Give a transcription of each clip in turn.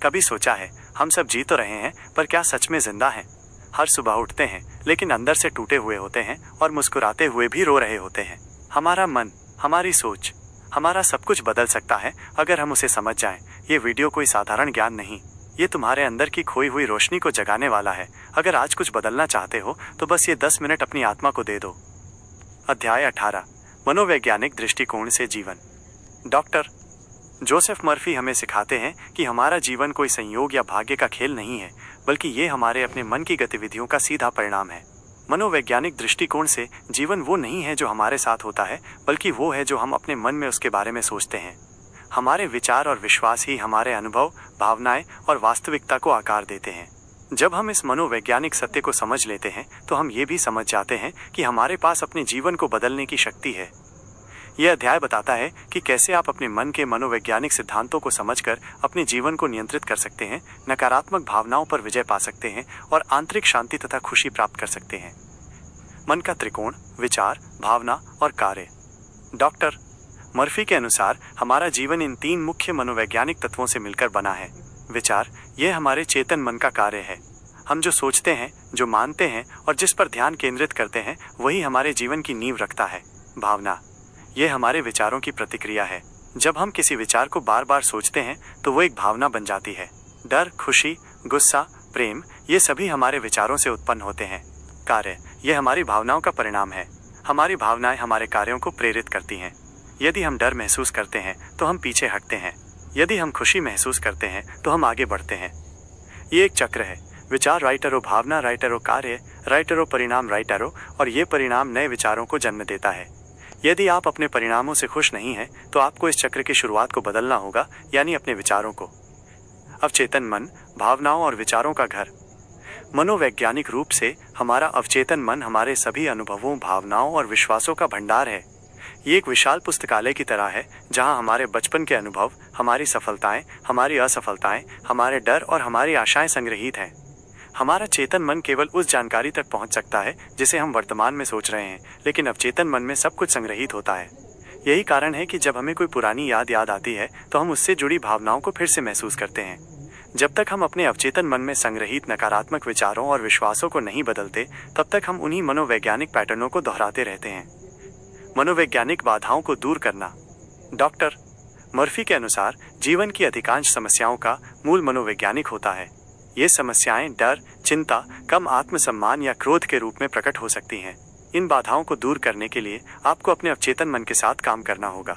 कभी सोचा है, हम सब जी तो रहे हैं, पर क्या सच में जिंदा हैं? हर सुबह उठते हैं, लेकिन अंदर से टूटे हुए होते हैं और मुस्कुराते हुए भी रो रहे होते हैं। हमारा मन, हमारी सोच, हमारा सब कुछ बदल सकता है अगर हम उसे समझ जाएं। ये वीडियो कोई साधारण ज्ञान नहीं, ये तुम्हारे अंदर की खोई हुई रोशनी को जगाने वाला है। अगर आज कुछ बदलना चाहते हो तो बस ये 10 मिनट अपनी आत्मा को दे दो। अध्याय 18, मनोवैज्ञानिक दृष्टिकोण से जीवन। डॉक्टर जोसेफ मर्फी हमें सिखाते हैं कि हमारा जीवन कोई संयोग या भाग्य का खेल नहीं है, बल्कि ये हमारे अपने मन की गतिविधियों का सीधा परिणाम है। मनोवैज्ञानिक दृष्टिकोण से जीवन वो नहीं है जो हमारे साथ होता है, बल्कि वो है जो हम अपने मन में उसके बारे में सोचते हैं। हमारे विचार और विश्वास ही हमारे अनुभव, भावनाएं और वास्तविकता को आकार देते हैं। जब हम इस मनोवैज्ञानिक सत्य को समझ लेते हैं तो हम ये भी समझ जाते हैं कि हमारे पास अपने जीवन को बदलने की शक्ति है। यह अध्याय बताता है कि कैसे आप अपने मन के मनोवैज्ञानिक सिद्धांतों को समझकर अपने जीवन को नियंत्रित कर सकते हैं, नकारात्मक भावनाओं पर विजय पा सकते हैं और आंतरिक शांति तथा खुशी प्राप्त कर सकते हैं। मन का त्रिकोण: विचार, भावना और कार्य। डॉक्टर मर्फी के अनुसार हमारा जीवन इन 3 मुख्य मनोवैज्ञानिक तत्वों से मिलकर बना है। विचार: यह हमारे चेतन मन का कार्य है। हम जो सोचते हैं, जो मानते हैं और जिस पर ध्यान केंद्रित करते हैं, वही हमारे जीवन की नींव रखता है। भावना: यह हमारे विचारों की प्रतिक्रिया है। जब हम किसी विचार को बार बार सोचते हैं तो वो एक भावना बन जाती है। डर, खुशी, गुस्सा, प्रेम, ये सभी हमारे विचारों से उत्पन्न होते हैं। कार्य: यह हमारी भावनाओं का परिणाम है। हमारी भावनाएं हमारे कार्यों को प्रेरित करती हैं। यदि हम डर महसूस करते हैं तो हम पीछे हटते हैं। यदि हम खुशी महसूस करते हैं तो हम आगे बढ़ते हैं। ये एक चक्र है। विचार राइटरो, भावना राइटरो, कार्य राइटरो, परिणाम राइटरो, और ये परिणाम नए विचारों को जन्म देता है। यदि आप अपने परिणामों से खुश नहीं हैं तो आपको इस चक्र की शुरुआत को बदलना होगा, यानी अपने विचारों को। अवचेतन मन, भावनाओं और विचारों का घर। मनोवैज्ञानिक रूप से हमारा अवचेतन मन हमारे सभी अनुभवों, भावनाओं और विश्वासों का भंडार है। ये एक विशाल पुस्तकालय की तरह है जहां हमारे बचपन के अनुभव, हमारी सफलताएं, हमारी असफलताएं, हमारे डर और हमारी आशाएं संग्रहित हैं। हमारा चेतन मन केवल उस जानकारी तक पहुंच सकता है जिसे हम वर्तमान में सोच रहे हैं, लेकिन अवचेतन मन में सब कुछ संग्रहित होता है। यही कारण है कि जब हमें कोई पुरानी याद आती है तो हम उससे जुड़ी भावनाओं को फिर से महसूस करते हैं। जब तक हम अपने अवचेतन मन में संग्रहित नकारात्मक विचारों और विश्वासों को नहीं बदलते, तब तक हम उन्हीं मनोवैज्ञानिक पैटर्नों को दोहराते रहते हैं। मनोवैज्ञानिक बाधाओं को दूर करना। डॉक्टर मर्फी के अनुसार जीवन की अधिकांश समस्याओं का मूल मनोवैज्ञानिक होता है। ये समस्याएं डर, चिंता, कम आत्मसम्मान या क्रोध के रूप में प्रकट हो सकती हैं। इन बाधाओं को दूर करने के लिए आपको अपने अवचेतन मन के साथ काम करना होगा।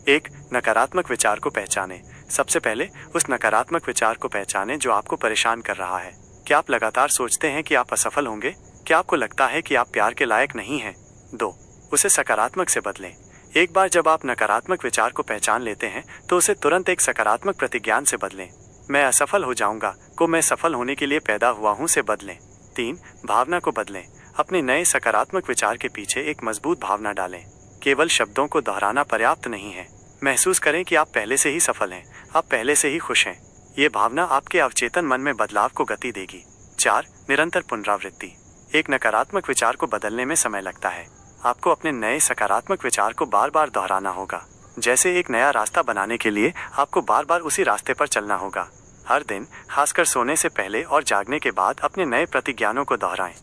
1. नकारात्मक विचार को पहचानें। सबसे पहले उस नकारात्मक विचार को पहचानें जो आपको परेशान कर रहा है। क्या आप लगातार सोचते हैं कि आप असफल होंगे? क्या आपको लगता है कि आप प्यार के लायक नहीं हैं? 2. उसे सकारात्मक से बदलें। एक बार जब आप नकारात्मक विचार को पहचान लेते हैं तो उसे तुरंत एक सकारात्मक प्रतिज्ञान से बदलें। मैं असफल हो जाऊंगा को मैं सफल होने के लिए पैदा हुआ हूं से बदलें। 3. भावना को बदलें। अपने नए सकारात्मक विचार के पीछे एक मजबूत भावना डालें। केवल शब्दों को दोहराना पर्याप्त नहीं है। महसूस करें कि आप पहले से ही सफल हैं, आप पहले से ही खुश हैं। ये भावना आपके अवचेतन मन में बदलाव को गति देगी। 4. निरंतर पुनरावृत्ति। एक नकारात्मक विचार को बदलने में समय लगता है। आपको अपने नए सकारात्मक विचार को बार बार दोहराना होगा। जैसे एक नया रास्ता बनाने के लिए आपको बार बार उसी रास्ते पर चलना होगा। हर दिन, खासकर सोने से पहले और जागने के बाद, अपने नए प्रतिज्ञानों को दोहराएं।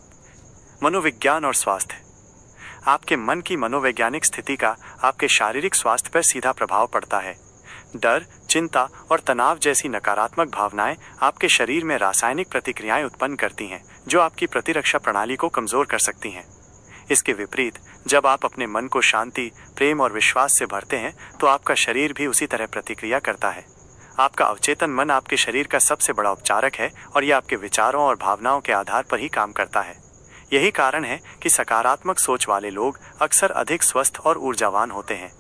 मनोविज्ञान और स्वास्थ्य। आपके मन की मनोवैज्ञानिक स्थिति का आपके शारीरिक स्वास्थ्य पर सीधा प्रभाव पड़ता है। डर, चिंता और तनाव जैसी नकारात्मक भावनाएं आपके शरीर में रासायनिक प्रतिक्रियाएं उत्पन्न करती हैं जो आपकी प्रतिरक्षा प्रणाली को कमजोर कर सकती हैं। इसके विपरीत, जब आप अपने मन को शांति, प्रेम और विश्वास से भरते हैं तो आपका शरीर भी उसी तरह प्रतिक्रिया करता है। आपका अवचेतन मन आपके शरीर का सबसे बड़ा उपचारक है और यह आपके विचारों और भावनाओं के आधार पर ही काम करता है। यही कारण है कि सकारात्मक सोच वाले लोग अक्सर अधिक स्वस्थ और ऊर्जावान होते हैं।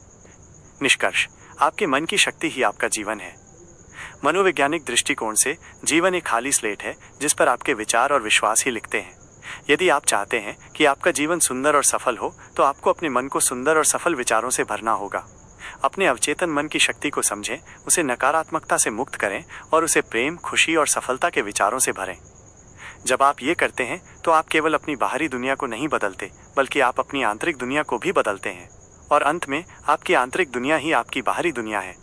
निष्कर्ष: आपके मन की शक्ति ही आपका जीवन है। मनोवैज्ञानिक दृष्टिकोण से जीवन एक खाली स्लेट है जिस पर आपके विचार और विश्वास ही लिखते हैं। यदि आप चाहते हैं कि आपका जीवन सुंदर और सफल हो तो आपको अपने मन को सुंदर और सफल विचारों से भरना होगा। अपने अवचेतन मन की शक्ति को समझें, उसे नकारात्मकता से मुक्त करें और उसे प्रेम, खुशी और सफलता के विचारों से भरें। जब आप ये करते हैं तो आप केवल अपनी बाहरी दुनिया को नहीं बदलते, बल्कि आप अपनी आंतरिक दुनिया को भी बदलते हैं। और अंत में आपकी आंतरिक दुनिया ही आपकी बाहरी दुनिया है।